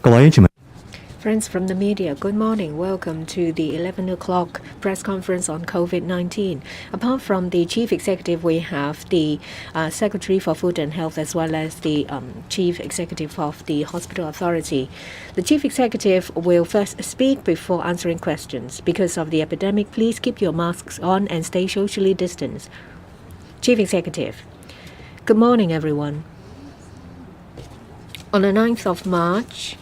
各位傳媒 Friends from the media, good morning. Welcome to the 11 o'clock press conference on COVID-19. Apart from the Chief Executive, we have the Secretary for Food and Health as well as the Chief Executive of the Hospital Authority. The Chief Executive will first speak before answering questions. Because of the epidemic, please keep your masks on and stay socially distanced. Chief Executive, good morning, everyone. On the 9th of March,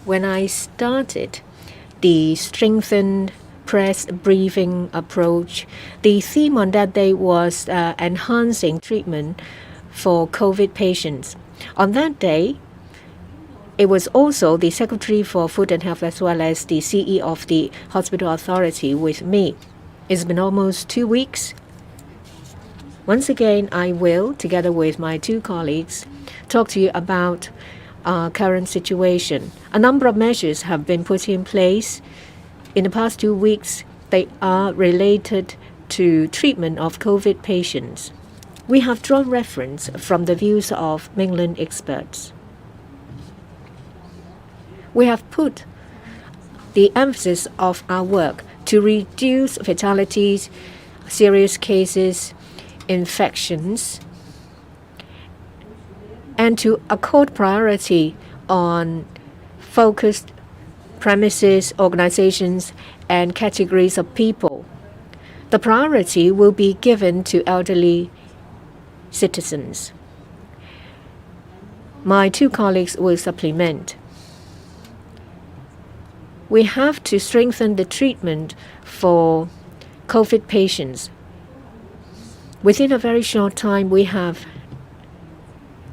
when I started the strengthened press briefing approach, the theme on that day was enhancing treatment for COVID patients. On that day, it was also the Secretary for Food and Health as well as the CEO of the Hospital Authority with me. It's been almost 2 weeks. Once again, I will, together with my two colleagues, talk to you about our current situation. A number of measures have been put in place in the past 2 weeks. They are related to treatment of COVID patients. We have drawn reference from the views of mainland experts. We have put the emphasis of our work to reduce fatalities, serious cases, infections, and to accord priority on focused premises, organizations, and categories of people. The priority will be given to elderly citizens. My two colleagues will supplement. We have to strengthen the treatment for COVID patients. Within a very short time, we have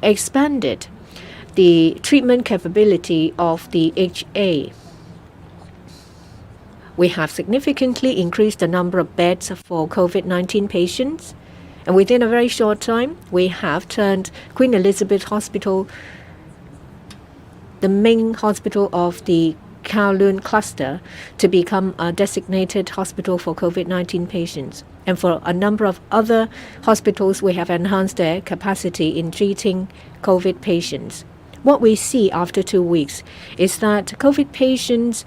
expanded the treatment capability of the HA. We have significantly increased the number of beds for COVID-19 patients, and within a very short time, we have turned Queen Elizabeth Hospital, the main hospital of the Kowloon cluster, to become a designated hospital for COVID-19 patients. And for a number of other hospitals, we have enhanced their capacity in treating COVID patients. What we see after 2 weeks is that COVID patients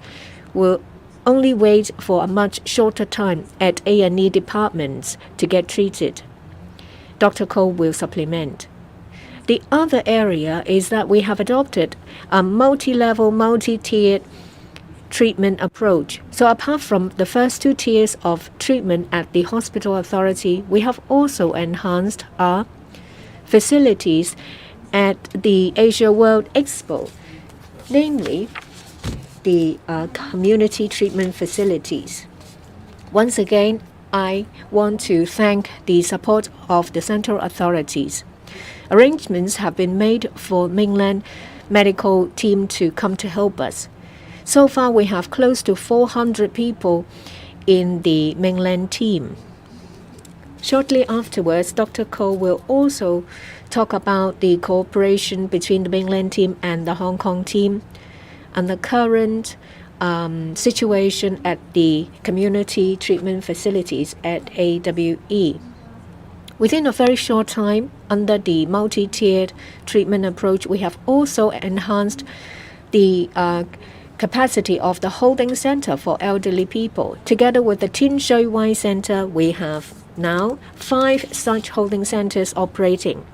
will only wait for a much shorter time at A&E departments to get treated. Dr. Koh will supplement. The other area is that we have adopted a multi-level, multi-tiered treatment approach. So apart from the first 2 tiers of treatment at the Hospital Authority, we have also enhanced our facilities at the Asia World Expo, namely the community treatment facilities. Once again, I want to thank the support of the central authorities. Arrangements have been made for mainland medical team to come to help us. So far, we have close to 400 people in the mainland team. Shortly afterwards, Dr. Koh will also talk about the cooperation between the mainland team and the Hong Kong team and the current situation at the community treatment facilities at AWE. Within a very short time, under the multi-tiered treatment approach, we have also enhanced the capacity of the holding center for elderly people. Together with the Tin Shui Wai Center, we have now 5 such holding centers operating.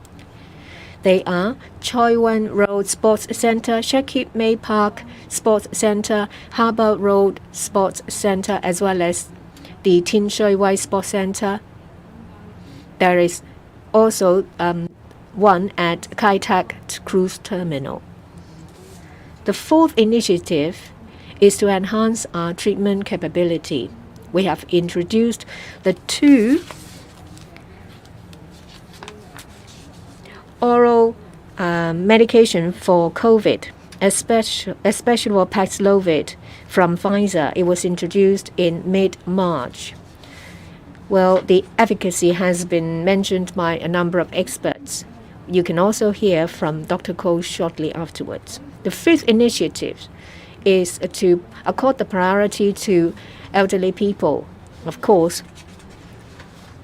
They are Choi Wan Road Sports Center, Shakib May Park Sports Center, Harbour Road Sports Center, as well as the Tin Shui Wai Sports Center. There is also one at Kai Tak Cruise Terminal. The fourth initiative is to enhance our treatment capability. We have introduced the 2 oral medication for COVID, especially for Paxlovid from Pfizer. It was introduced in mid-March. Well, the efficacy has been mentioned by a number of experts. You can also hear from Dr. Koh shortly afterwards. The 5th initiative is to accord the priority to elderly people. Of course,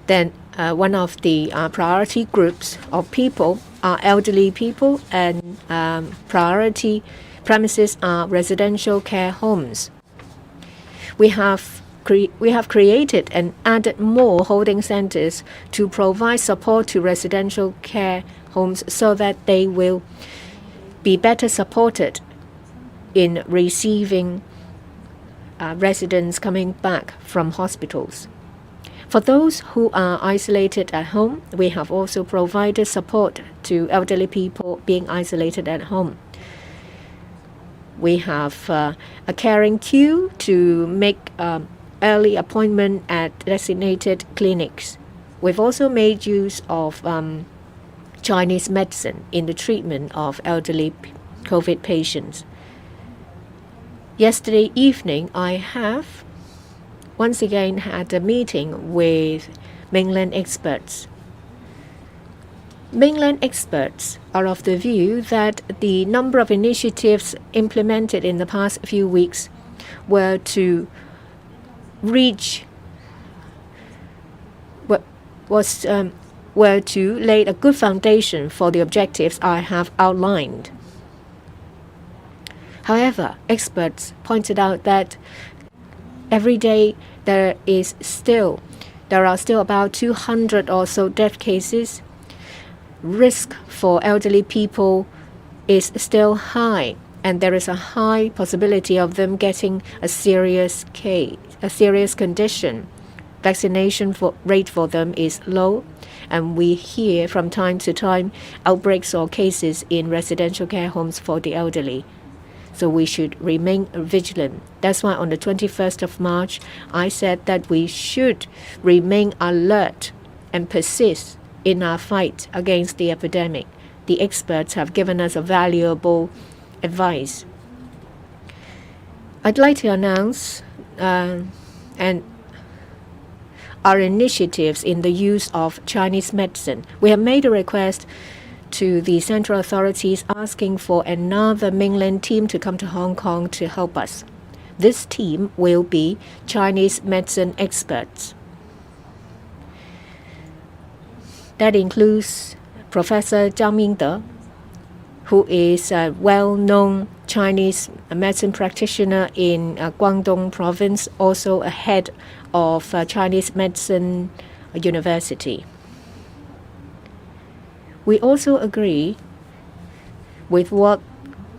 then one of the priority groups of people are elderly people, and priority premises are residential care homes. We have created and added more holding centers to provide support to residential care homes so that they will be better supported in receiving residents coming back from hospitals. For those who are isolated at home, we have also provided support to elderly people being isolated at home. We have a caring queue to make early appointment at designated clinics. We've also made use of Chinese medicine in the treatment of elderly COVID patients. Yesterday evening, I have once again had a meeting with mainland experts. Mainland experts are of the view that the number of initiatives implemented in the past few weeks were to lay a good foundation for the objectives I have outlined. However, experts pointed out that every day there are still about 200 or so death cases. Risk for elderly people is still high, and there is a high possibility of them getting a serious condition. Vaccination rate for them is low, and we hear from time to time outbreaks or cases in residential care homes for the elderly. So we should remain vigilant. That's why on the 21st of March, I said that we should remain alert and persist in our fight against the epidemic. The experts have given us a valuable advice. I'd like to announce and our initiatives in the use of Chinese medicine. We have made a request to the central authorities asking for another mainland team to come to Hong Kong to help us. This team will be Chinese medicine experts. That includes Professor Zhang Mingde, who is a well-known Chinese medicine practitioner in Guangdong province, also a head of Chinese medicine university. We also agree with what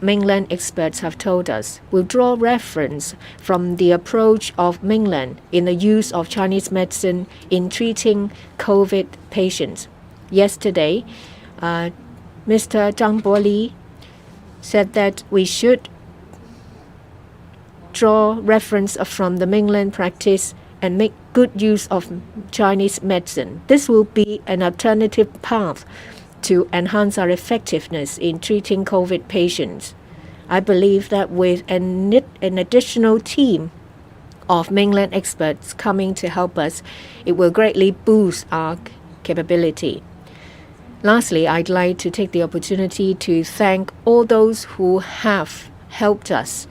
mainland experts have told us. We'll draw reference from the approach of mainland in the use of Chinese medicine in treating COVID patients. Yesterday, Mr. Zhang Boli said that we should draw reference from the mainland practice and make good use of Chinese medicine. This will be an alternative path to enhance our effectiveness in treating COVID patients. I believe that with an additional team of mainland experts coming to help us, it will greatly boost our capability. Lastly, I'd like to take the opportunity to thank all those who have helped us.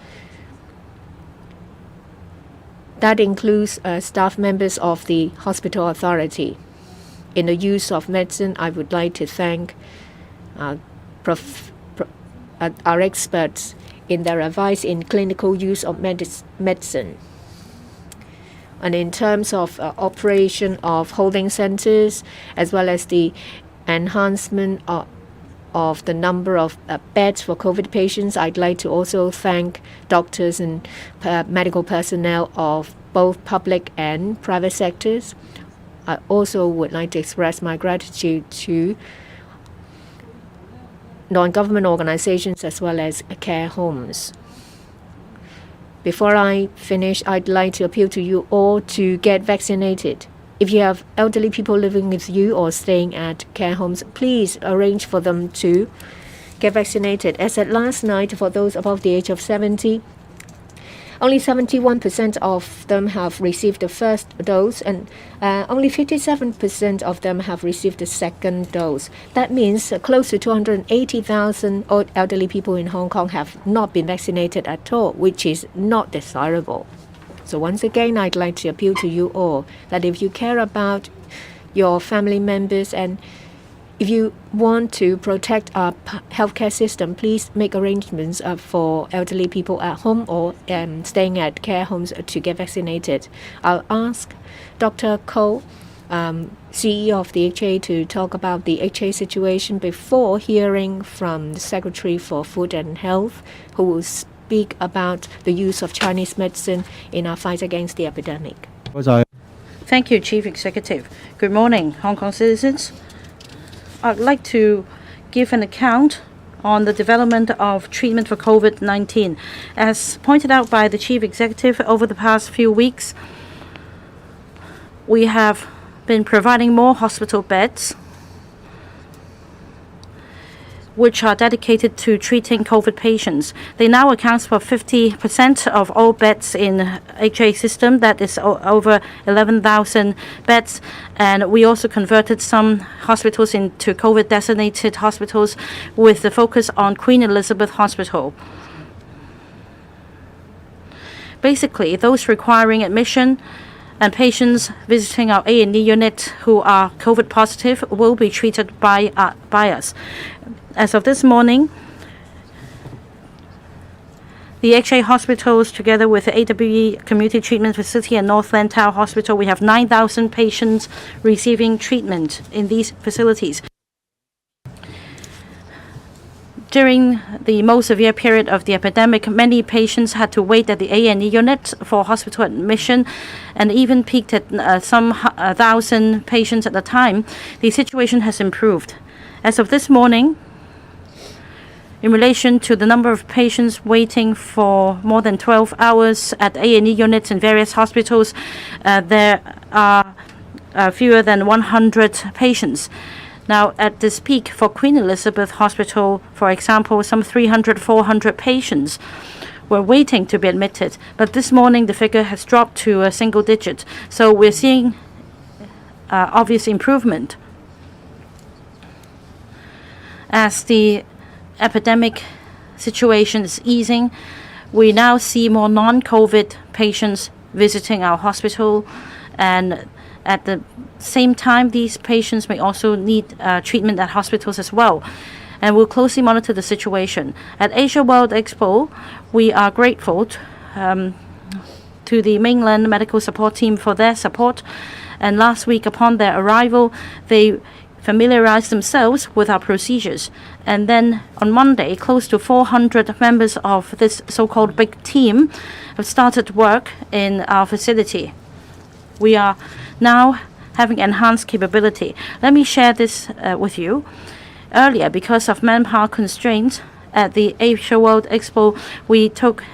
That includes staff members of the hospital authority. In the use of medicine, I would like to thank our experts in their advice in clinical use of medicine. And in terms of operation of holding centers, as well as the enhancement of the number of beds for COVID patients, I'd like to also thank doctors and medical personnel of both public and private sectors. I also would like to express my gratitude to non-government organizations as well as care homes. Before I finish, I'd like to appeal to you all to get vaccinated. If you have elderly people living with you or staying at care homes, please arrange for them to get vaccinated. As at last night, for those above the age of 70, only 71% of them have received the first dose, and only 57% of them have received the second dose. That means close to 280,000 elderly people in Hong Kong have not been vaccinated at all, which is not desirable. So once again, I'd like to appeal to you all that if you care about your family members. And if you want to protect our healthcare system, please make arrangements for elderly people at home or staying at care homes to get vaccinated. I'll ask Dr. Ko, CEO of the HA, to talk about the HA situation before hearing from the Secretary for Food and Health, who will speak about the use of Chinese medicine in our fight against the epidemic. Thank you, Chief Executive. Good morning, Hong Kong citizens. I'd like to give an account on the development of treatment for COVID-19. As pointed out by the Chief Executive, over the past few weeks, we have been providing more hospital beds which are dedicated to treating COVID patients. They now account for 50% of all beds in HA system. That is over 11,000 beds. And we also converted some hospitals into COVID-designated hospitals with the focus on Queen Elizabeth Hospital. Basically, those requiring admission and patients visiting our A&E unit who are COVID positive will be treated by us. As of this morning, the HA hospitals, together with the AWE Community Treatment Facility and North Lantau Hospital, we have 9,000 patients receiving treatment in these facilities. During the most severe period of the epidemic, many patients had to wait at the A&E unit for hospital admission and even peaked at some 1,000 patients at a time. The situation has improved. As of this morning, in relation to the number of patients waiting for more than 12 hours at A&E units in various hospitals, there are fewer than 100 patients. Now, at this peak for Queen Elizabeth Hospital, for example, some 300, 400 patients were waiting to be admitted. But this morning, the figure has dropped to a single digit. So we're seeing obvious improvement. As the epidemic situation is easing, we now see more non-COVID patients visiting our hospital, and at the same time, these patients may also need treatment at hospitals as well. And we'll closely monitor the situation. At Asia World Expo, we are grateful to the mainland medical support team for their support. And last week, upon their arrival, they familiarized themselves with our procedures. And then on Monday, close to 400 members of this so-called big team have started work in our facility. We are now having enhanced capability. Let me share this with you. Earlier, because of manpower constraints at the Asia World Expo, we took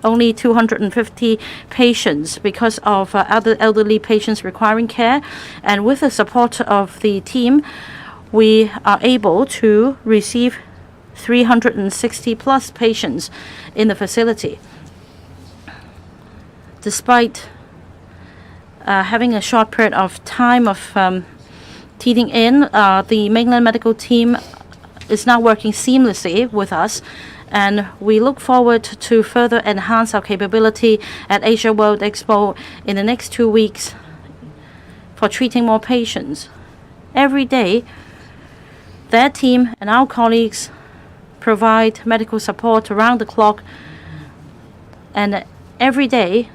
only 250 patients because of other elderly patients requiring care. And with the support of the team, we are able to receive 360 plus patients in the facility. Despite having a short period of time of teething in, the mainland medical team is now working seamlessly with us, and we look forward to further enhance our capability at Asia World Expo in the next 2 weeks for treating more patients. Every day, their team and our colleagues provide medical support around the clock, and every day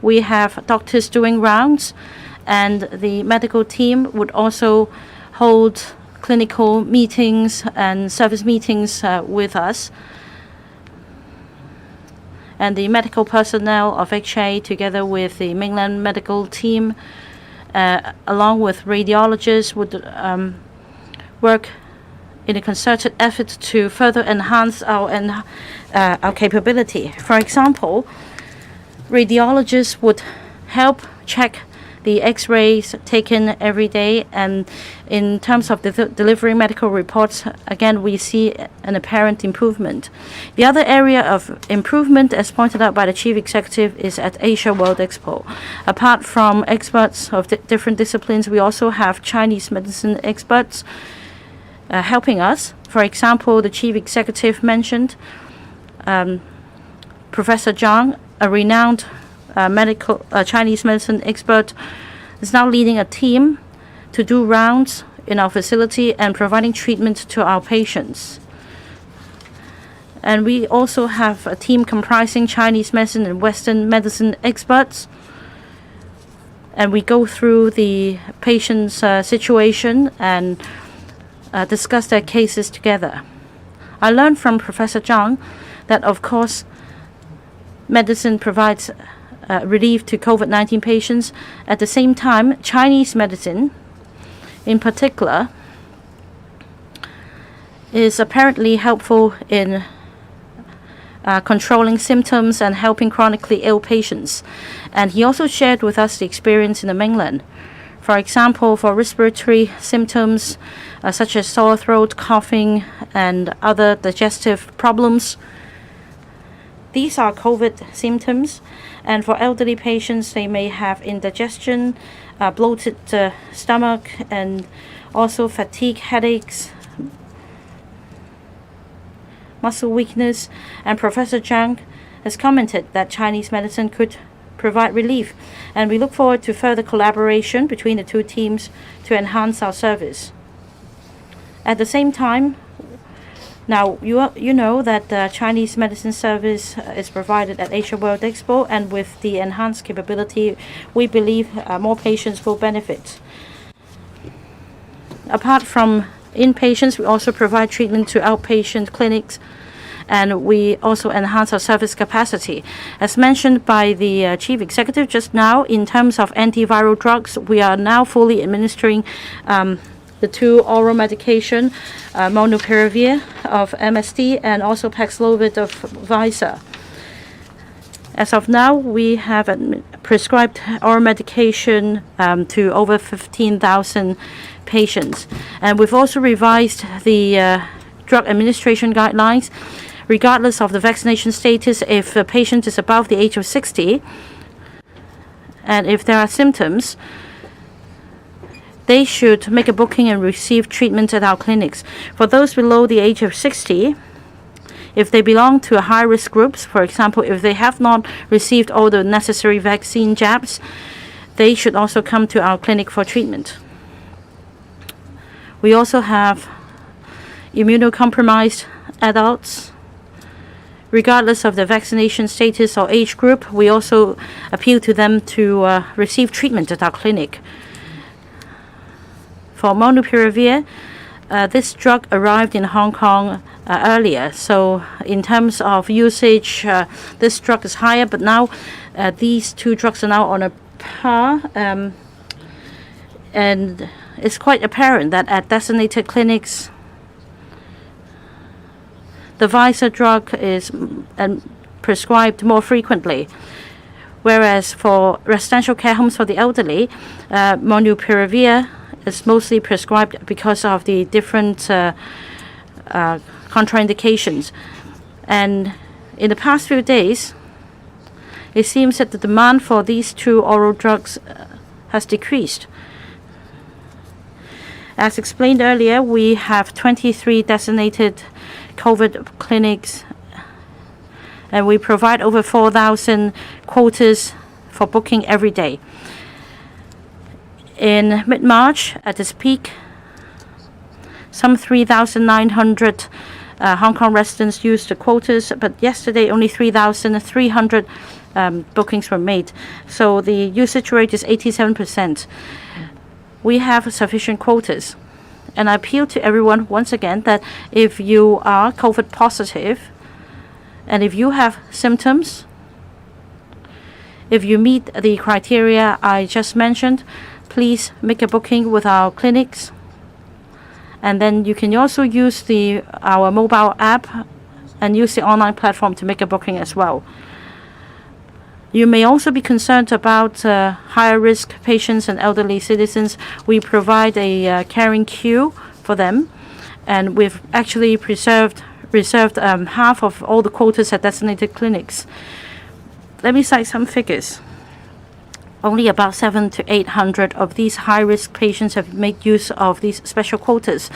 we have doctors doing rounds, and the medical team would also hold clinical meetings and service meetings with us. And the medical personnel of HA, together with the mainland medical team, along with radiologists, would work in a concerted effort to further enhance our capability. For example, radiologists would help check the X-rays taken every day, and in terms of delivering medical reports, again, we see an apparent improvement. The other area of improvement, as pointed out by the Chief Executive, is at Asia World Expo. Apart from experts of different disciplines, we also have Chinese medicine experts helping us. For example, the Chief Executive mentioned Professor Zhang, a renowned Chinese medicine expert, is now leading a team to do rounds in our facility and providing treatment to our patients. And we also have a team comprising Chinese medicine and Western medicine experts. And we go through the patient's situation and discuss their cases together. I learned from Professor Zhang that, of course, medicine provides relief to COVID-19 patients. At the same time, Chinese medicine, in particular, is apparently helpful in controlling symptoms and helping chronically ill patients. And he also shared with us the experience in the mainland. For example, for respiratory symptoms such as sore throat, coughing, and other digestive problems, these are COVID symptoms. And for elderly patients, they may have indigestion, bloated stomach, and also fatigue, headaches, muscle weakness. And Professor Zhang has commented that Chinese medicine could provide relief, and we look forward to further collaboration between the two teams to enhance our service. At the same time, now you know that the Chinese medicine service is provided at Asia World Expo, and with the enhanced capability, we believe more patients will benefit. Apart from inpatients, we also provide treatment to outpatient clinics, and we also enhance our service capacity. As mentioned by the Chief Executive just now, in terms of antiviral drugs, we are now fully administering the two oral medication, molnupiravir of MSD and also Paxlovid of Pfizer. As of now, we have prescribed oral medication to over 15,000 patients. And we've also revised the drug administration guidelines. Regardless of the vaccination status, if a patient is above the age of 60, and if there are symptoms, they should make a booking and receive treatment at our clinics. For those below the age of 60, if they belong to a high-risk groups, for example, if they have not received all the necessary vaccine jabs, they should also come to our clinic for treatment. We also have immunocompromised adults. Regardless of the vaccination status or age group, we also appeal to them to receive treatment at our clinic. For molnupiravir, this drug arrived in Hong Kong earlier, so in terms of usage, this drug is higher, but now these two drugs are now on a par, and it's quite apparent that at designated clinics, the Pfizer drug is prescribed more frequently, whereas for residential care homes for the elderly, molnupiravir is mostly prescribed because of the different contraindications. And in the past few days, it seems that the demand for these two oral drugs has decreased. As explained earlier, we have 23 designated COVID clinics, and we provide over 4,000 quotas for booking every day. In mid-March, at its peak, some 3,900 Hong Kong residents used the quotas, but yesterday only 3,300 bookings were made. So the usage rate is 87%. We have sufficient quotas. And I appeal to everyone once again that if you are COVID positive and if you have symptoms, if you meet the criteria I just mentioned, please make a booking with our clinics. And then you can also use our mobile app and use the online platform to make a booking as well. You may also be concerned about higher risk patients and elderly citizens. We provide a caring queue for them, and we've actually reserved half of all the quotas at designated clinics. Let me cite some figures. Only about 700 to 800 of these high-risk patients have made use of these special quotas.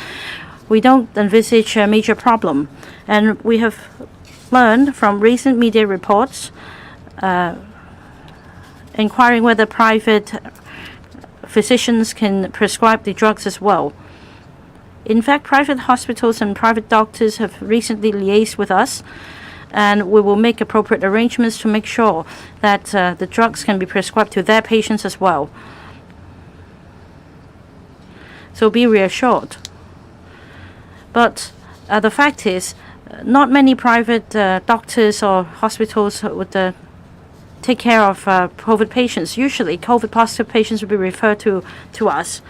We don't envisage a major problem, and we have learned from recent media reports inquiring whether private physicians can prescribe the drugs as well. In fact, private hospitals and private doctors have recently liaised with us, and we will make appropriate arrangements to make sure that the drugs can be prescribed to their patients as well. So be reassured. But the fact is, not many private doctors or hospitals would take care of COVID patients. Usually, COVID positive patients will be referred to us.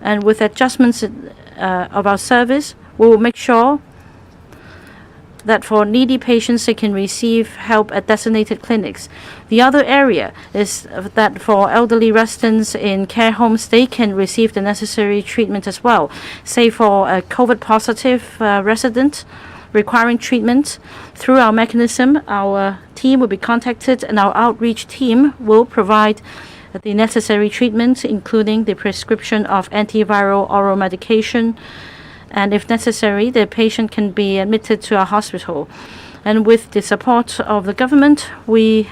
And with adjustments of our service, we will make sure that for needy patients, they can receive help at designated clinics. The other area is that for elderly residents in care homes, they can receive the necessary treatment as well. Say for a COVID positive resident requiring treatment, through our mechanism, our team will be contacted and our outreach team will provide the necessary treatment, including the prescription of antiviral oral medication, and if necessary, the patient can be admitted to our hospital. And with the support of the government, we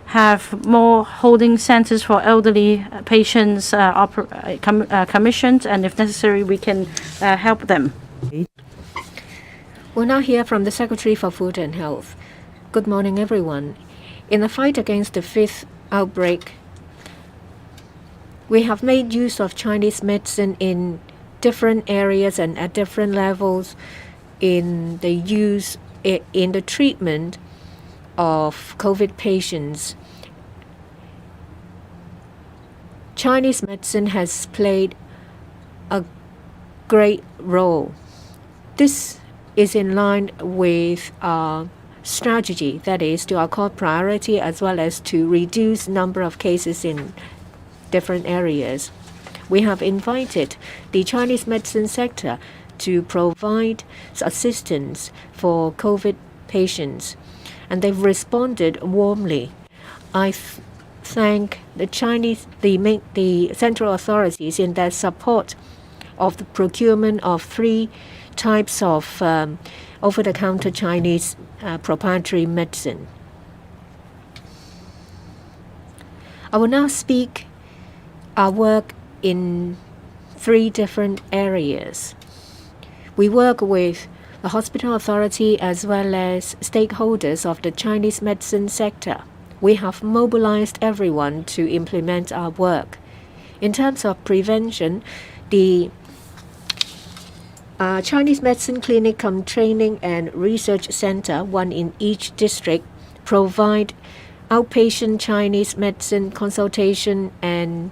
have more holding centers for elderly patients commissioned, and if necessary, we can help them. We'll now hear from the Secretary for Food and Health. Good morning, everyone. In the fight against the fifth outbreak, we have made use of Chinese medicine in different areas and at different levels in the treatment of COVID patients. Chinese medicine has played a great role. This is in line with our strategy, that is, to our core priority, as well as to reduce number of cases in different areas. We have invited the Chinese medicine sector to provide assistance for COVID patients, and they've responded warmly. I thank the central authorities in their support of the procurement of 3 types of over-the-counter Chinese proprietary medicine. I will now speak our work in 3 different areas. We work with the hospital authority as well as stakeholders of the Chinese medicine sector. We have mobilized everyone to implement our work. In terms of prevention, the Chinese Medicine Clinic Training and Research Center, one in each district, provide outpatient Chinese medicine consultation and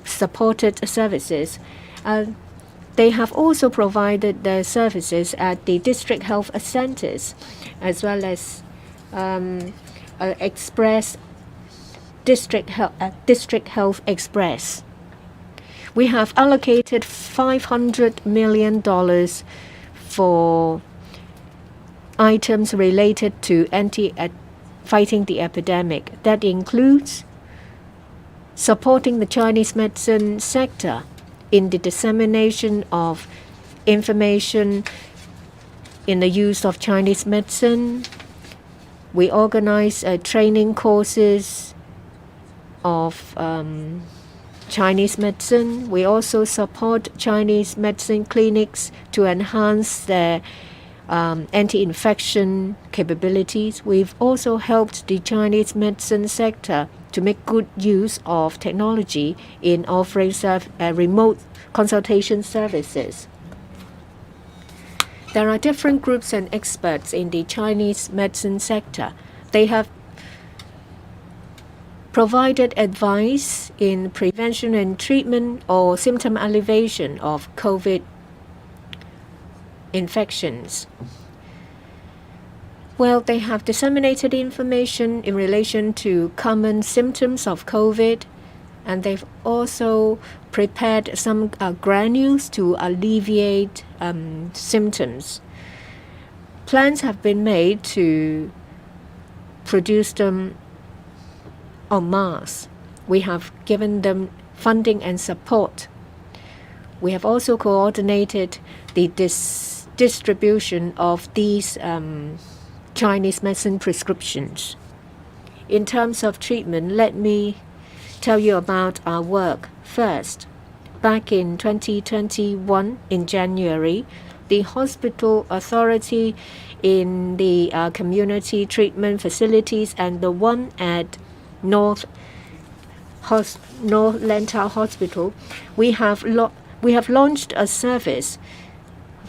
supported services. They have also provided their services at the district health centers, as well as district health express. We have allocated $500 million for items related to fighting the epidemic. That includes supporting the Chinese medicine sector in the dissemination of information in the use of Chinese medicine. We organize training courses of Chinese medicine. We also support Chinese medicine clinics to enhance their anti-infection capabilities. We've also helped the Chinese medicine sector to make good use of technology in offering remote consultation services. There are different groups and experts in the Chinese medicine sector. They have provided advice in prevention and treatment or symptom alleviation of COVID infections. Well, they have disseminated information in relation to common symptoms of COVID, and they've also prepared some granules to alleviate symptoms. Plans have been made to produce them en masse. We have given them funding and support. We have also coordinated the distribution of these Chinese medicine prescriptions. In terms of treatment, let me tell you about our work. First, back in 2021, in January, the hospital authority in the community treatment facilities and the one at North Lantau Hospital, we have launched a service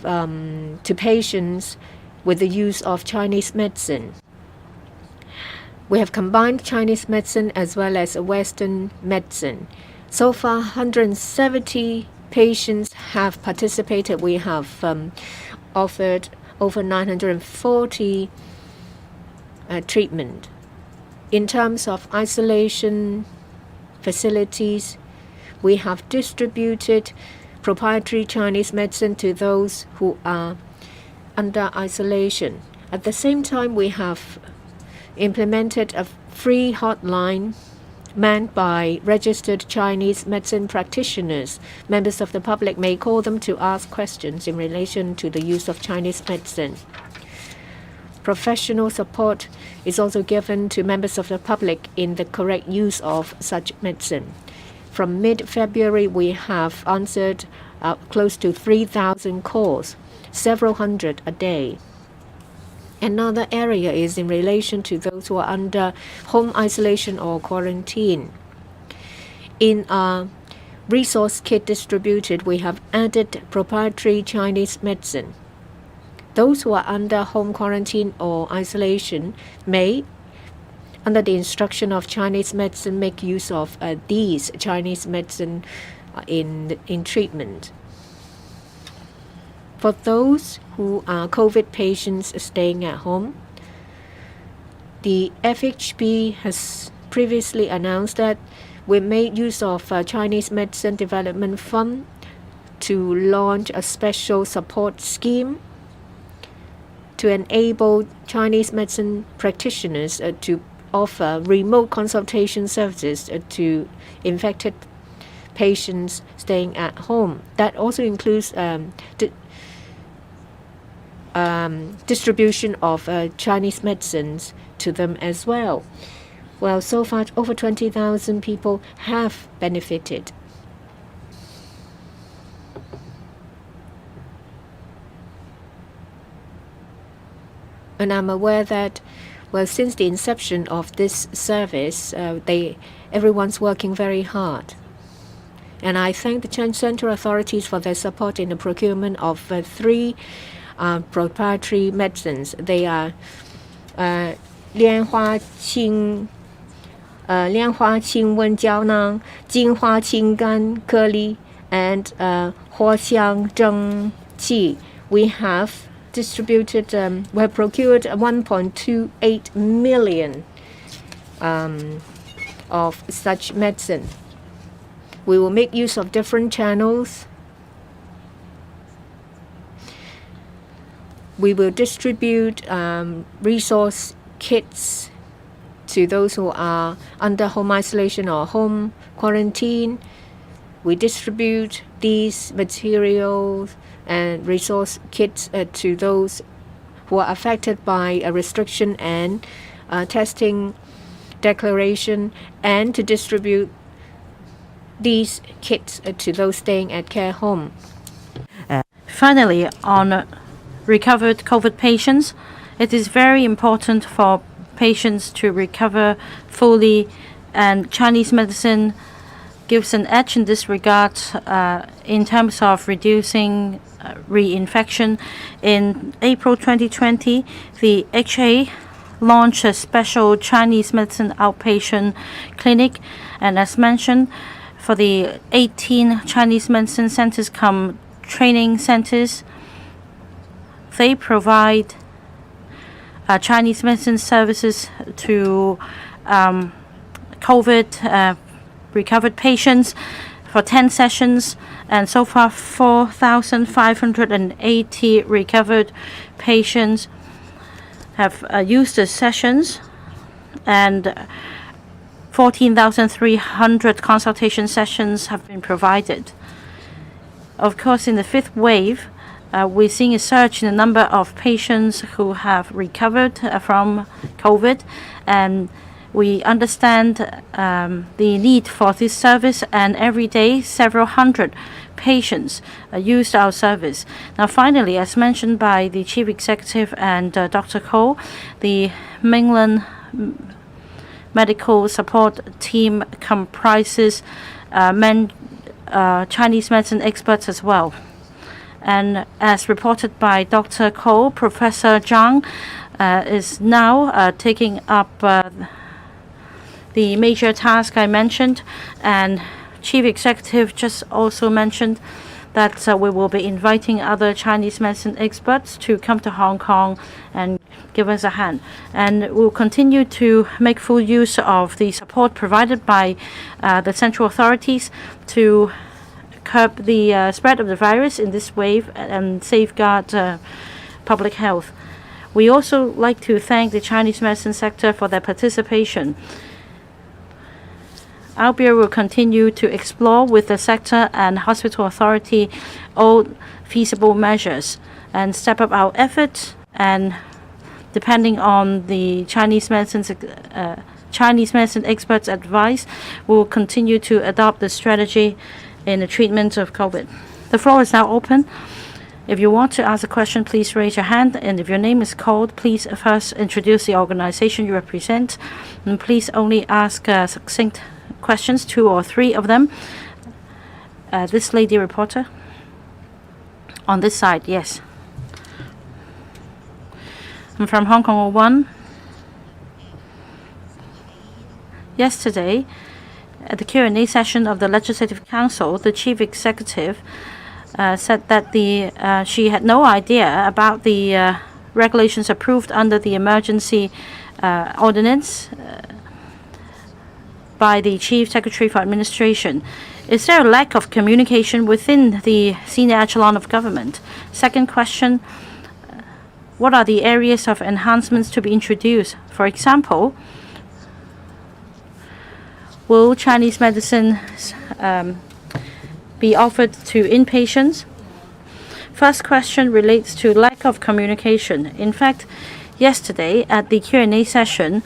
to patients with the use of Chinese medicine. We have combined Chinese medicine as well as Western medicine. So far, 170 patients have participated. We have offered over 940 treatment. In terms of isolation facilities, we have distributed proprietary Chinese medicine to those who are under isolation. At the same time, we have implemented a free hotline manned by registered Chinese medicine practitioners. Members of the public may call them to ask questions in relation to the use of Chinese medicine. Professional support is also given to members of the public in the correct use of such medicine. From mid-February, we have answered close to 3,000 calls, several hundred a day. Another area is in relation to those who are under home isolation or quarantine. In our resource kit distributed, we have added proprietary Chinese medicine. Those who are under home quarantine or isolation may, under the instruction of Chinese medicine, make use of these Chinese medicine in treatment. For those who are COVID patients staying at home, the FHB has previously announced that we made use of Chinese Medicine Development Fund to launch a special support scheme to enable Chinese medicine practitioners to offer remote consultation services to infected patients staying at home. That also includes distribution of Chinese medicines to them as well. Well, so far over 20,000 people have benefited. And I'm aware that, well, since the inception of this service, everyone's working very hard. And I thank the central authorities for their support in the procurement of 3 proprietary medicines. They are 莲花清瘟胶囊、金花清肝颗粒 and 藿香正气. We have distributed, we have procured 1.28 million of such medicine. We will make use of different channels. We will distribute resource kits to those who are under home isolation or home quarantine. We distribute these materials and resource kits to those who are affected by a restriction and testing declaration, and to distribute these kits to those staying at care home. Finally, on recovered COVID patients, it is very important for patients to recover fully, and Chinese medicine gives an edge in this regard in terms of reducing reinfection. In April 2020, the HA launched a special Chinese medicine outpatient clinic, and as mentioned, for the 18 Chinese medicine centers come training centers, they provide Chinese medicine services to COVID recovered patients for 10 sessions, and so far 4,580 recovered patients have used the sessions, and 14,300 consultation sessions have been provided. Of course, in the 5th wave, we're seeing a surge in the number of patients who have recovered from COVID, and We understand the need for this service, and every day several hundred patients used our service. Now, finally, as mentioned by the Chief Executive and Dr. Ko, the mainland medical support team comprises Chinese medicine experts as well. And as reported by Dr. Ko, Professor Zhang is now taking up the major task I mentioned, and Chief Executive just also mentioned that we will be inviting other Chinese medicine experts to come to Hong Kong and give us a hand. And we'll continue to make full use of the support provided by the central authorities to curb the spread of the virus in this wave and safeguard public health. We also like to thank the Chinese medicine sector for their participation. Our Bureau will continue to explore with the sector and hospital authority all feasible measures and step up our efforts, and depending on the Chinese medicine experts' advice, we will continue to adopt the strategy in the treatment of COVID. The floor is now open. If you want to ask a question, please raise your hand, and if your name is called, please first introduce the organization you represent, and please only ask succinct questions, 2 or 3 of them. This lady reporter on this side, yes. I'm from Hong Kong 01. Yesterday, at the Q&A session of the Legislative Council, the Chief Executive said that she had no idea about the regulations approved under the emergency ordinance by the Chief Secretary for Administration. Is there a lack of communication within the senior echelon of government? Second question, what are the areas of enhancements to be introduced? For example, will Chinese medicine be offered to inpatients? First question relates to lack of communication. In fact, yesterday at the Q&A session,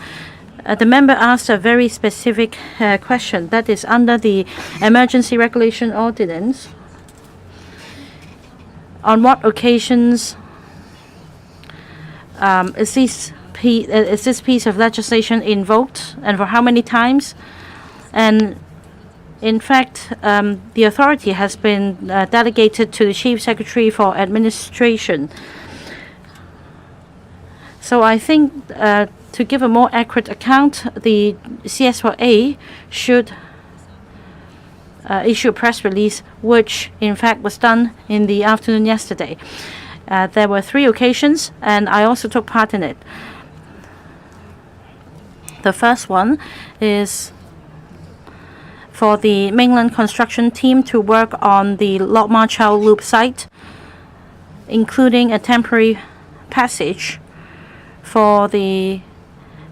the member asked a very specific question that is under the emergency regulation ordinance. On what occasions is this piece of legislation invoked, and for how many times? And in fact, the authority has been delegated to the Chief Secretary for Administration. So I think to give a more accurate account, the CS4A should issue a press release, which in fact was done in the afternoon yesterday. There were 3 occasions, and I also took part in it. The first one is for the mainland construction team to work on the Lok Ma Chau Loop site, including a temporary passage for the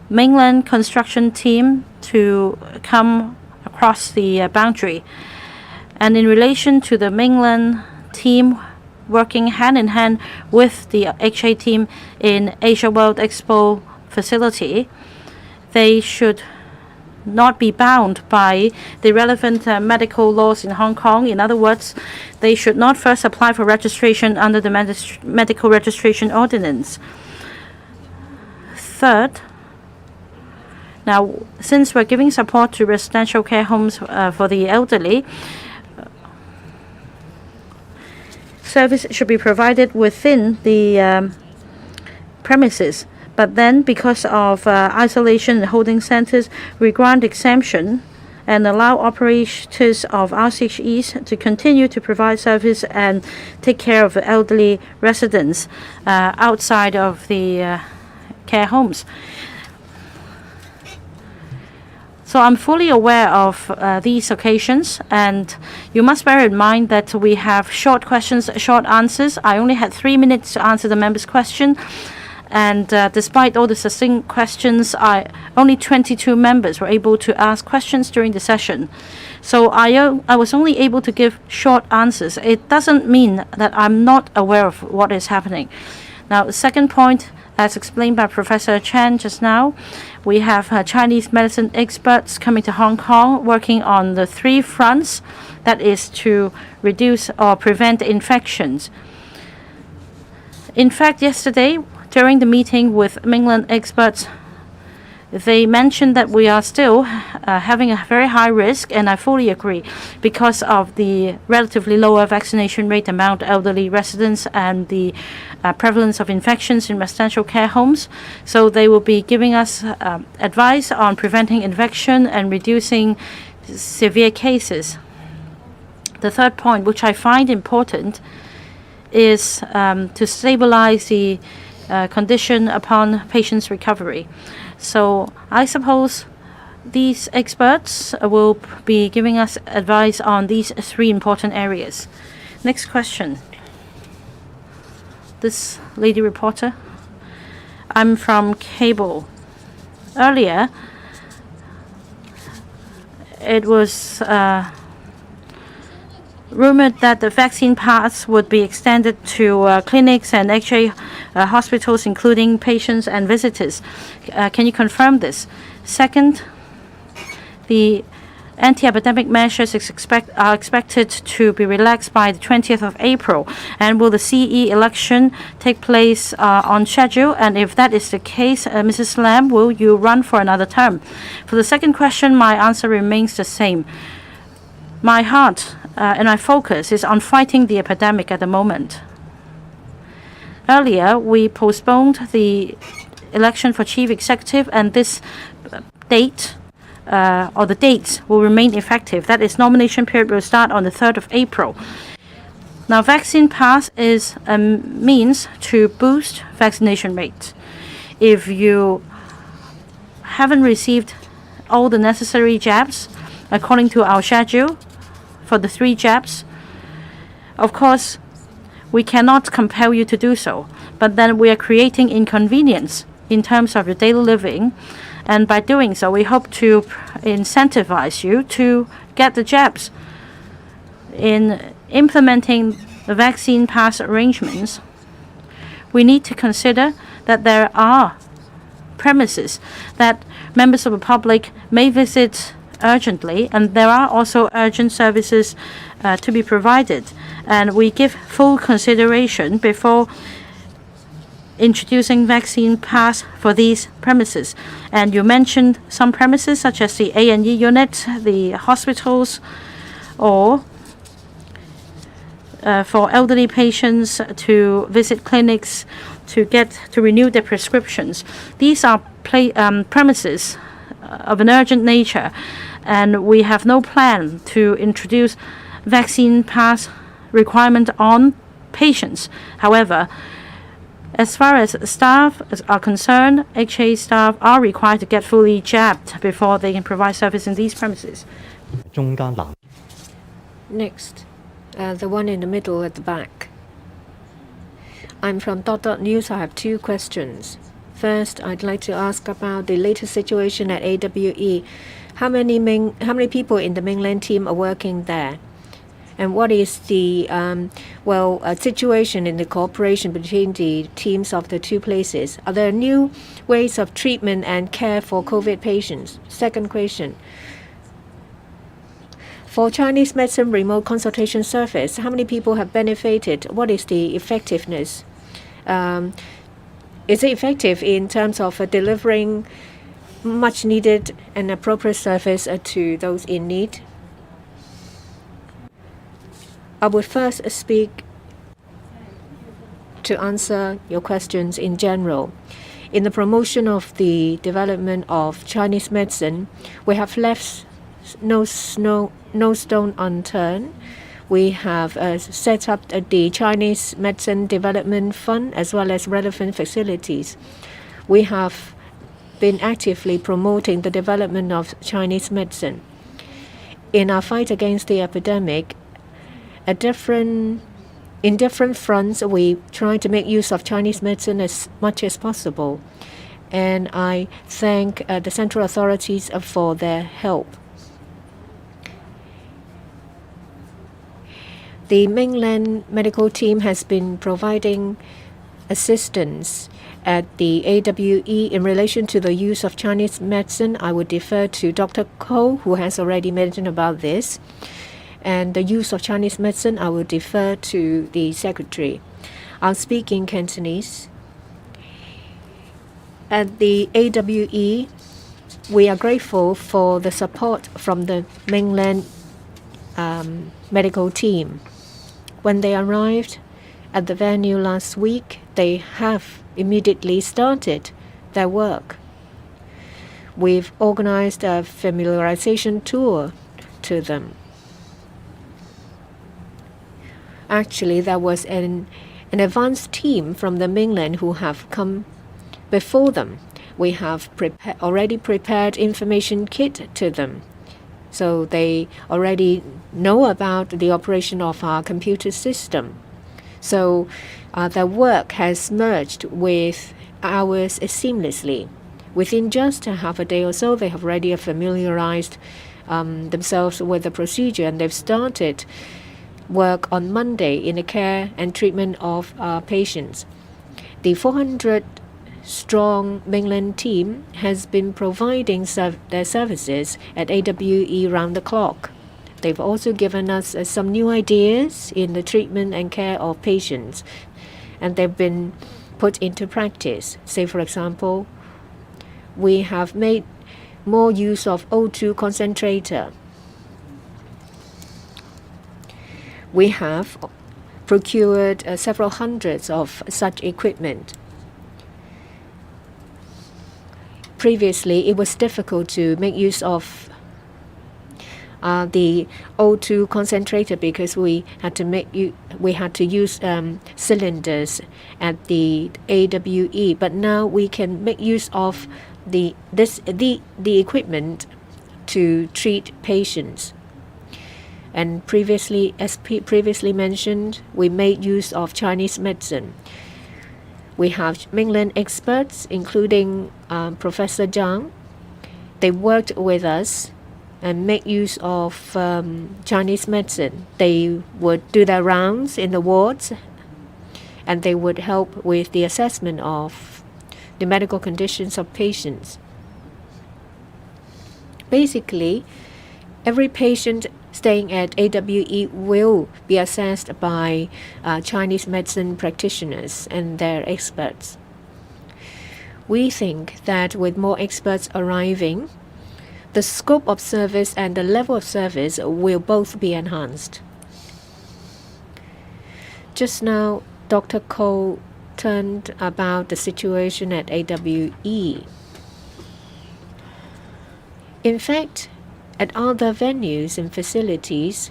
mainland construction team to come across the boundary. And in relation to the mainland team working hand in hand with the HA team in Asia World Expo facility, they should not be bound by the relevant medical laws in Hong Kong. In other words, they should not first apply for registration under the medical registration ordinance. Third, now, since we're giving support to residential care homes for the elderly, service should be provided within the premises. But then, because of isolation and holding centers, we grant exemption and allow operators of RCHEs to continue to provide service and take care of elderly residents outside of the care homes. So I'm fully aware of these occasions, and you must bear in mind that we have short questions, short answers. I only had 3 minutes to answer the member's question, and despite all the succinct questions, only 22 members were able to ask questions during the session. So I was only able to give short answers. It doesn't mean that I'm not aware of what is happening. Now, the second point, As explained by Professor Chen just now, we have Chinese medicine experts coming to Hong Kong working on the 3 fronts, that is to reduce or prevent infections. In fact, yesterday, during the meeting with mainland experts, they mentioned that we are still having a very high risk, and I fully agree, because of the relatively lower vaccination rate among elderly residents and the prevalence of infections in residential care homes. So they will be giving us advice on preventing infection and reducing severe cases. The third point, which I find important, is to stabilize the condition upon patients' recovery. So I suppose these experts will be giving us advice on these 3 important areas. Next question. This lady reporter. I'm from Cable. Earlier, it was rumored that the vaccine pass would be extended to clinics and actually hospitals, including patients and visitors. Can you confirm this? Second, the anti-epidemic measures are expected to be relaxed by the 20th of April. And will the CE election take place on schedule? And if that is the case, Mrs. Lam, will you run for another term? For the second question, my answer remains the same. My heart and my focus is on fighting the epidemic at the moment. Earlier, we postponed the election for chief executive, and this date or the dates will remain effective. That is, nomination period will start on the 3rd of April. Now, vaccine pass is a means to boost vaccination rates. If you haven't received all the necessary jabs according to our schedule for the 3 jabs, of course, we cannot compel you to do so. But then we are creating inconvenience in terms of your daily living. And by doing so, we hope to incentivize you to get the jabs. In implementing the vaccine pass arrangements, we need to consider that there are premises that members of the public may visit urgently, and there are also urgent services to be provided. And we give full consideration before introducing vaccine pass for these premises. And you mentioned some premises such as the A&E unit, the hospitals, or for elderly patients to visit clinics to renew their prescriptions. These are premises of an urgent nature, and we have no plan to introduce vaccine pass requirement on patients. However, as far as staff are concerned, HA staff are required to get fully jabbed before they can provide service in these premises. Next, the one in the middle at the back. I'm from News. I have 2 questions. First, I'd like to ask about the latest situation at AWE. How many people in the mainland team are working there? And what is the situation in the cooperation between the teams of the 2 places? Are there new ways of treatment and care for COVID patients? Second question. For Chinese medicine remote consultation service, how many people have benefited? What is the effectiveness? Is it effective in terms of delivering much needed and appropriate service to those in need? I would first speak to answer your questions in general. In the promotion of the development of Chinese medicine, we have left no stone unturned. We have set up the Chinese Medicine Development Fund as well as relevant facilities. We have been actively promoting the development of Chinese medicine. In our fight against the epidemic, in different fronts, we try to make use of Chinese medicine as much as possible. And I thank the central authorities for their help. The mainland medical team has been providing assistance at the AWE in relation to the use of Chinese medicine, I would defer to Dr. Ko, who has already mentioned about this. And the use of Chinese medicine, I will defer to the Secretary. I'll speak in Cantonese. At the AWE, we are grateful for the support from the mainland medical team. When they arrived at the venue last week, they have immediately started their work. We've organized a familiarization tour to them. Actually, there was an advanced team from the mainland who have come before them. We have already prepared information kit to them, so they already know about the operation of our computer system. So their work has merged with ours seamlessly. Within just half a day or so, they have already familiarized themselves with the procedure, and they've started work on Monday in the care and treatment of patients. The 400-strong mainland team has been providing their services at AWE round the clock. They've also given us some new ideas in the treatment and care of patients, and they've been put into practice. Say, for example, we have made more use of O2 concentrator. We have procured several hundreds of such equipment. Previously, it was difficult to make use of the O2 concentrator because we had to use cylinders at the AWE. But now we can make use of the equipment to treat patients. And previously, as previously mentioned, we made use of Chinese medicine. We have mainland experts, including Professor Zhang. They worked with us and make use of Chinese medicine. They would do their rounds in the wards, and they would help with the assessment of the medical conditions of patients. Basically, every patient staying at AWE will be assessed by Chinese medicine practitioners and their experts. We think that with more experts arriving, the scope of service and the level of service will both be enhanced. Just now, Dr. Ko turned about the situation at AWE. In fact, at other venues and facilities,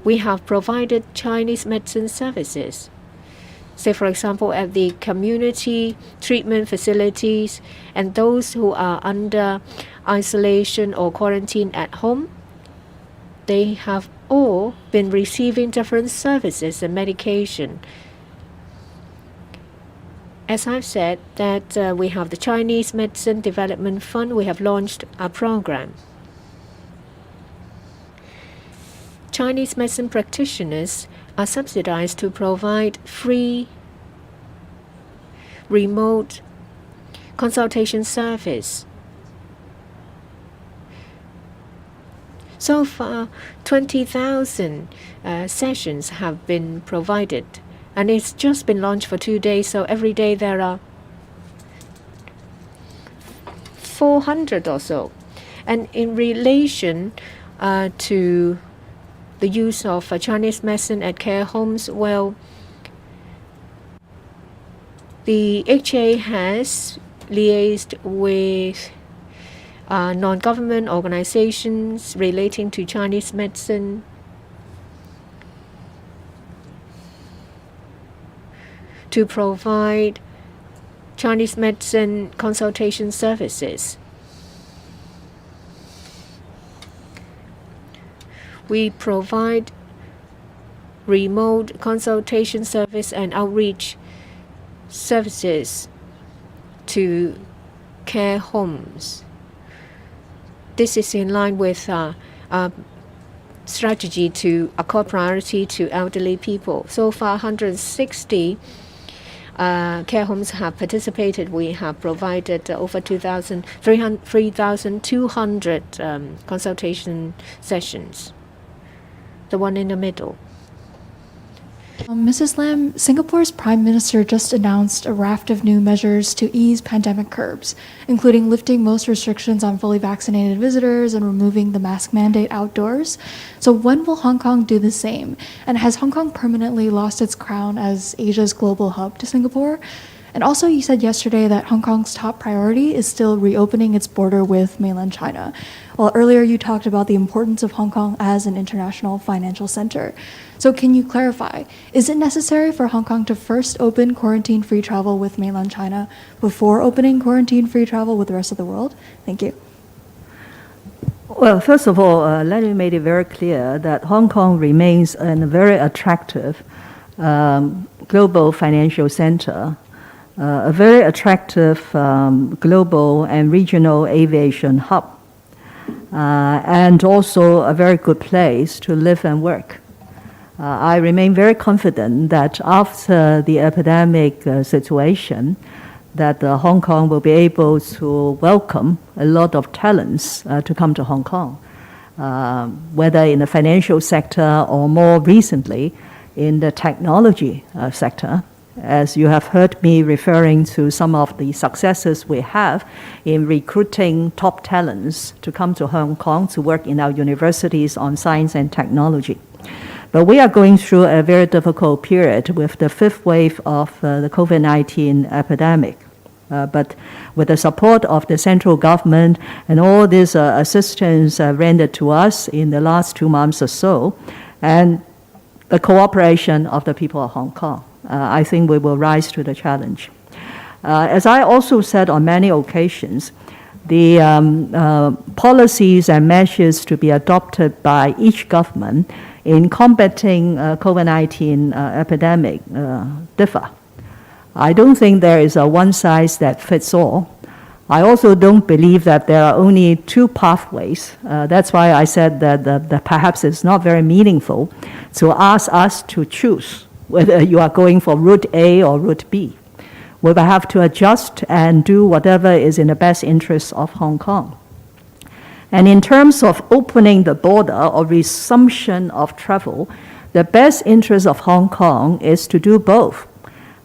we have provided Chinese medicine services. Say, for example, at the community treatment facilities and those who are under isolation or quarantine at home, they have all been receiving different services and medication. As I've said, that we have the Chinese Medicine Development Fund. We have launched a program. Chinese medicine practitioners are subsidized to provide free remote consultation service. So far, 20,000 sessions have been provided. And it's just been launched for 2 days, so every day there are 400 or so. And in relation to the use of Chinese medicine at care homes, well, the HA has liaised with non-government organizations relating to Chinese medicine to provide Chinese medicine consultation services. We provide remote consultation service and outreach services to care homes. This is in line with strategy to accord priority to elderly people. So far, 160 care homes have participated. We have provided over 3,200 consultation sessions. The one in the middle. Mrs. Lam, Singapore's Prime Minister just announced a raft of new measures to ease pandemic curbs, including lifting most restrictions on fully vaccinated visitors and removing the mask mandate outdoors. So when will Hong Kong do the same? And has Hong Kong permanently lost its crown as Asia's global hub to Singapore? And also, you said yesterday that Hong Kong's top priority is still reopening its border with mainland China. Well, earlier you talked about the importance of Hong Kong as an international financial center. So can you clarify, is it necessary for Hong Kong to first open quarantine-free travel with mainland China before opening quarantine-free travel with the rest of the world? Thank you. Well, first of all, let me make it very clear that Hong Kong remains a very attractive global financial center, a very attractive global and regional aviation hub, and also a very good place to live and work. I remain very confident that after the epidemic situation, that Hong Kong will be able to welcome a lot of talents to come to Hong Kong, whether in the financial sector or more recently in the technology sector. As you have heard me referring to some of the successes we have in recruiting top talents to come to Hong Kong to work in our universities on science and technology. But we are going through a very difficult period with the fifth wave of the COVID-19 epidemic. But with the support of the central government and all this assistance rendered to us in the last 2 months or so, and the cooperation of the people of Hong Kong, I think we will rise to the challenge. As I also said on many occasions, the policies and measures to be adopted by each government in combating COVID-19 epidemic differ. I don't think there is a one size that fits all. I also don't believe that there are only two pathways. That's why I said that perhaps it's not very meaningful to ask us to choose whether you are going for route A or route B. We will have to adjust and do whatever is in the best interest of Hong Kong. And in terms of opening the border or resumption of travel, the best interest of Hong Kong is to do both.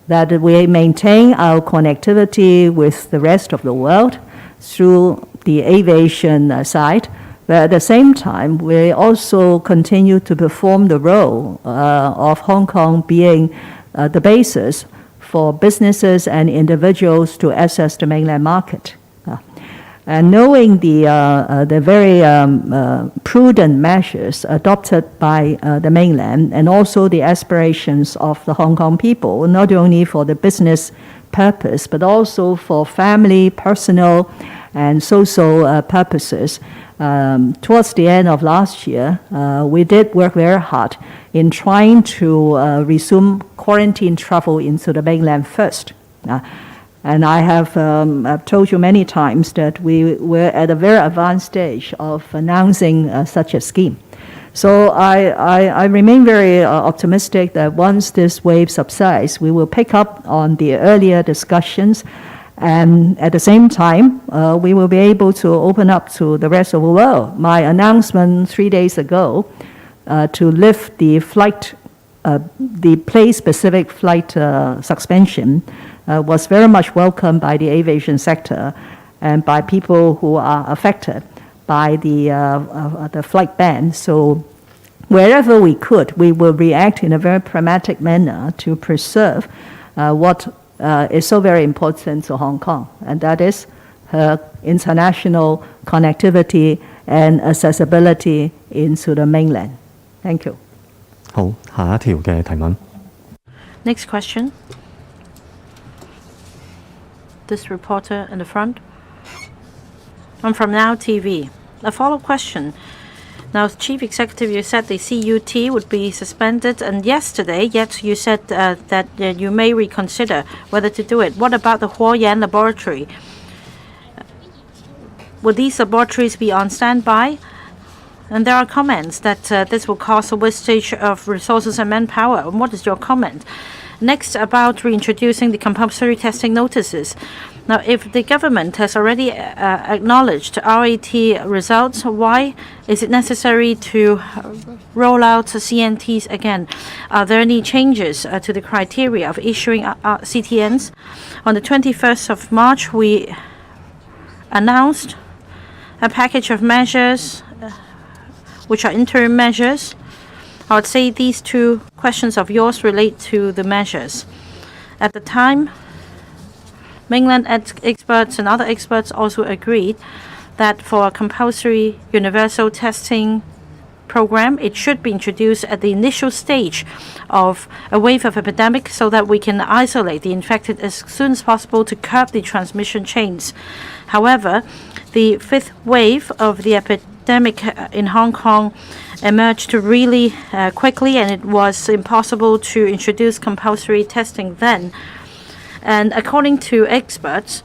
That we maintain our connectivity with the rest of the world through the aviation side, but at the same time, we also continue to perform the role of Hong Kong being the basis for businesses and individuals to access the mainland market. And knowing the very prudent measures adopted by the mainland and also the aspirations of the Hong Kong people, not only for the business purpose, but also for family, personal, and social purposes, towards the end of last year, we did work very hard in trying to resume quarantine travel into the mainland first. And I have I've told you many times that we were at a very advanced stage of announcing such a scheme. So I remain very optimistic that once this wave subsides, we will pick up on the earlier discussions, and at the same time, we will be able to open up to the rest of the world. My announcement 3 days ago to lift the flight, the place-specific flight suspension was very much welcomed by the aviation sector and by people who are affected by the flight ban. So wherever we could, we will react in a very pragmatic manner to preserve what is so very important to Hong Kong, and that is her international connectivity and accessibility into the mainland. Thank you. 好，下一條嘅提問。 Next question. This reporter in the front. I'm from Now TV. A follow-up question. Now, Chief Executive, you said the CUT would be suspended, and yesterday, yet you said that you may reconsider whether to do it. What about the Huoyan laboratory? Will these laboratories be on standby? And there are comments that this will cause a wastage of resources and manpower. What is your comment? Next, about reintroducing the compulsory testing notices. Now, if the government has already acknowledged RAT results, why is it necessary to roll out CNTs again? Are there any changes to the criteria of issuing CTNs? On the 21st of March, we announced a package of measures which are interim measures. I would say these two questions of yours relate to the measures. At the time, mainland experts and other experts also agreed that for a compulsory universal testing program, it should be introduced at the initial stage of a wave of epidemic so that we can isolate the infected as soon as possible to curb the transmission chains. However, the fifth wave of the epidemic in Hong Kong emerged really quickly, and it was impossible to introduce compulsory testing then. And according to experts,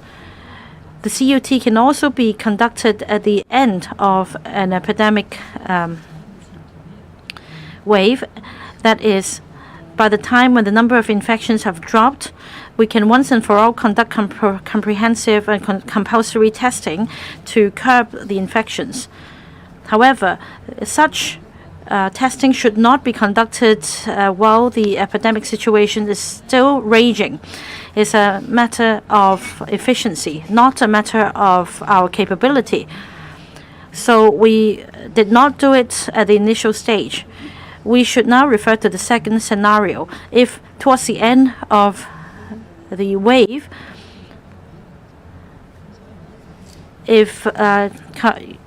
the CUT can also be conducted at the end of an epidemic wave. That is, by the time when the number of infections have dropped, we can once and for all conduct comprehensive and compulsory testing to curb the infections. However, such testing should not be conducted while the epidemic situation is still raging. It's a matter of efficiency, not a matter of our capability. So we did not do it at the initial stage. We should now refer to the second scenario. If towards the end of the wave, if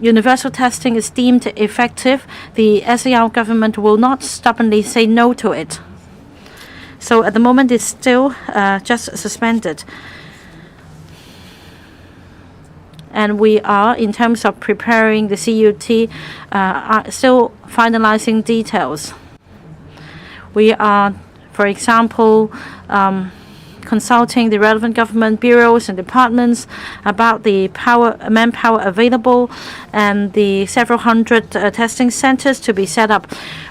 universal testing is deemed effective, the SAR government will not stubbornly say no to it. So at the moment, it's still just suspended. And we are, in terms of preparing the CUT, are still finalizing details. We are, for example, consulting the relevant government bureaus and departments about the manpower available and the several hundred testing centers to be set up.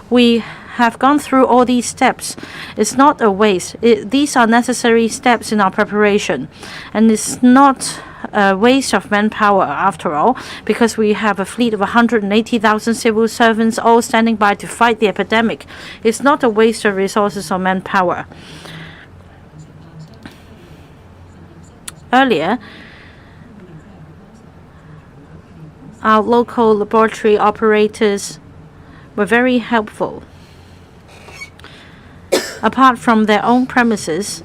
We have gone through all these steps. It's not a waste. These are necessary steps in our preparation. And it's not a waste of manpower after all, because we have a fleet of 180,000 civil servants all standing by to fight the epidemic. It's not a waste of resources or manpower. Earlier, our local laboratory operators were very helpful. Apart from their own premises,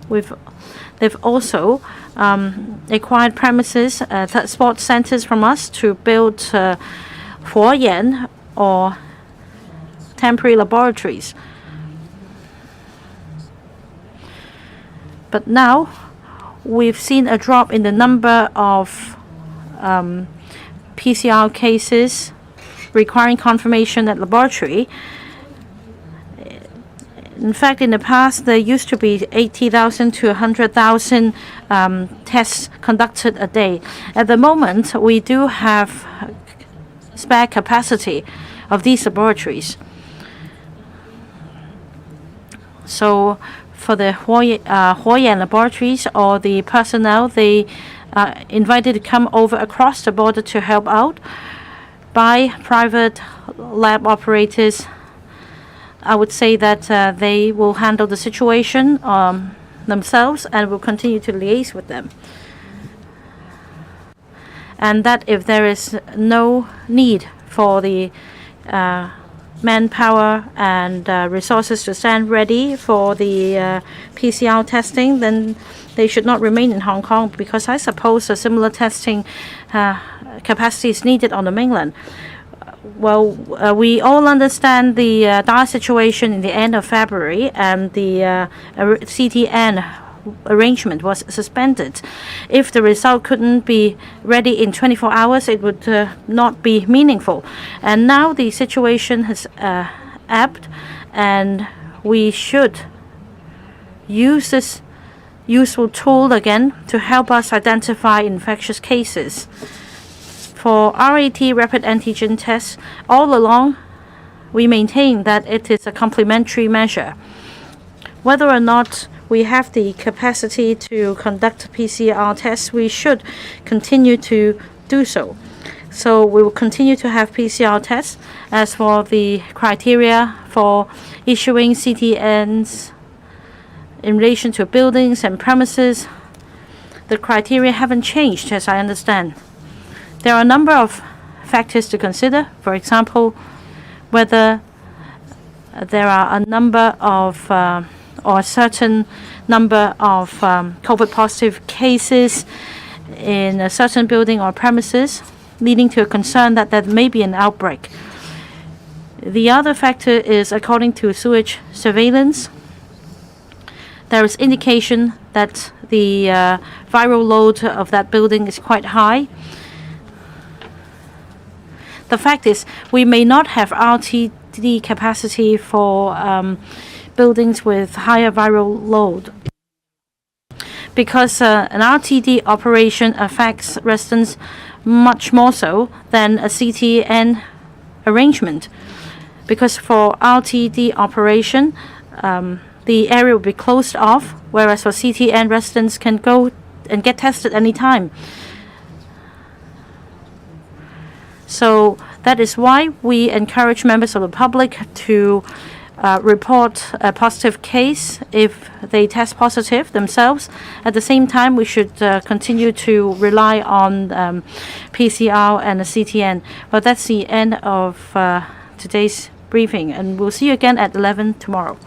they've also acquired premises, sports centers from us to build Huoyan or temporary laboratories. But now we've seen a drop in the number of PCR cases requiring confirmation at laboratory. In fact, in the past, there used to be 80,000 to 100,000 tests conducted a day. At the moment, we do have spare capacity of these laboratories. So for the Huoyan laboratories or the personnel, they are invited to come over across the border to help out by private lab operators. I would say that they will handle the situation themselves and will continue to liaise with them. And that if there is no need for the manpower and resources to stand ready for the PCR testing, then they should not remain in Hong Kong, because I suppose a similar testing capacity is needed on the mainland. Well, we all understand the dire situation in the end of February, and the CTN arrangement was suspended. If the result couldn't be ready in 24 hours, it would not be meaningful. And now the situation has ebbed, and we should use this useful tool again to help us identify infectious cases. For RAT rapid antigen tests, all along, we maintain that it is a complementary measure. Whether or not we have the capacity to conduct PCR tests, we should continue to do so. So we will continue to have PCR tests. As for the criteria for issuing CTNs in relation to buildings and premises, the criteria haven't changed, as I understand. There are a number of factors to consider. For example, whether there are a number of or a certain number of COVID positive cases in a certain building or premises, leading to a concern that there may be an outbreak. The other factor is, according to sewage surveillance, there is indication that the viral load of that building is quite high. The fact is, we may not have RTD capacity for buildings with higher viral load, because an RTD operation affects residents much more so than a CTN arrangement. Because for RTD operation, the area will be closed off, whereas for CTN, residents can go and get tested anytime. So that is why we encourage members of the public to report a positive case if they test positive themselves. At the same time, we should continue to rely on PCR and a CTN. But that's the end of today's briefing, and we'll see you again at 11 tomorrow.